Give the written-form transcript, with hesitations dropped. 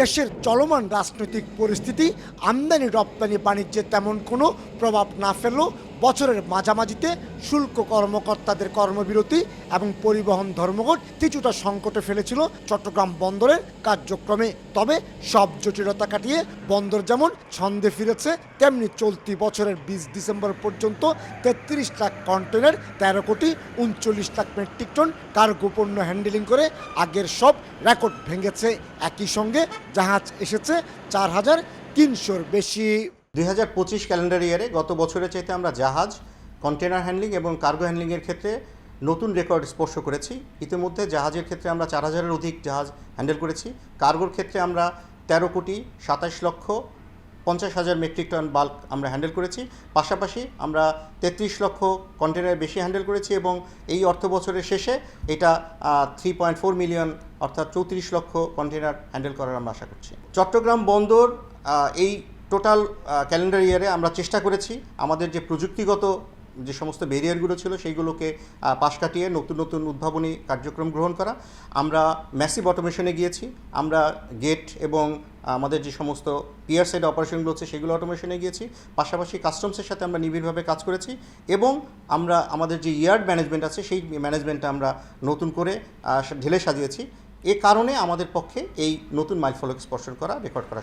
দেশের চলমান রাজনৈতিক পরিস্থিতি আমদানি রপ্তানি বাণিজ্যে তেমন কোনো প্রভাব না ফেললেও বছরের মাঝামাঝিতে শুল্ক কর্মকর্তাদের কর্মবিরতি এবং পরিবহন ধর্মঘট কিছুটা সংকটে ফেলেছিল চট্টগ্রাম বন্দরের কার্যক্রমে। তবে সব জটিলতা কাটিয়ে বন্দর যেমন ছন্দে ফিরেছে, তেমনি চলতি বছরের 20 ডিসেম্বর পর্যন্ত 33 লাখ কন্টেনার 13 কোটি 39 লাখ মেট্রিক টন কার্গো পণ্য হ্যান্ডেলিং করে আগের সব রেকর্ড ভেঙেছে। একই সঙ্গে জাহাজ এসেছে 4,300-র বেশি। 2025 ক্যালেন্ডার ইয়ারে গত বছরের চাইতে আমরা জাহাজ, কন্টেনার হ্যান্ডলিং এবং কার্গো হ্যান্ডলিংয়ের ক্ষেত্রে নতুন রেকর্ড স্পর্শ করেছি। ইতিমধ্যে জাহাজের ক্ষেত্রে আমরা 4,000-এর অধিক জাহাজ হ্যান্ডেল করেছি। কার্গোর ক্ষেত্রে আমরা 13 কোটি 27 লক্ষ 50 হাজার মেট্রিক টন বাল্ক আমরা হ্যান্ডেল করেছি। পাশাপাশি আমরা 33 লক্ষ কন্টেনার বেশি হ্যান্ডেল করেছি এবং এই অর্থ বছরের শেষে এটা 3.4 মিলিয়ন অর্থাৎ 34 লক্ষ কন্টেনার হ্যান্ডেল করার আমরা আশা করছি। চট্টগ্রাম বন্দর এই টোটাল ক্যালেন্ডার ইয়ারে আমরা চেষ্টা করেছি আমাদের যে প্রযুক্তিগত যে সমস্ত ব্যারিয়ারগুলো ছিল সেইগুলোকে পাশ কাটিয়ে নতুন নতুন উদ্ভাবনী কার্যক্রম গ্রহণ করা। আমরা ম্যাসিভ অটোমেশনে গিয়েছি, আমরা গেট এবং আমাদের যে সমস্ত পিয়ার সাইড অপারেশনগুলো হচ্ছে সেগুলো অটোমেশনে গিয়েছি। পাশাপাশি কাস্টমসের সাথে আমরা নিবিড়ভাবে কাজ করেছি এবং আমরা আমাদের যে ইয়ার্ড ম্যানেজমেন্ট আছে সেই ম্যানেজমেন্টটা আমরা নতুন করে ঢেলে সাজিয়েছি। এ কারণে আমাদের পক্ষে এই নতুন মাইলফলক স্পর্শ করা, রেকর্ড করা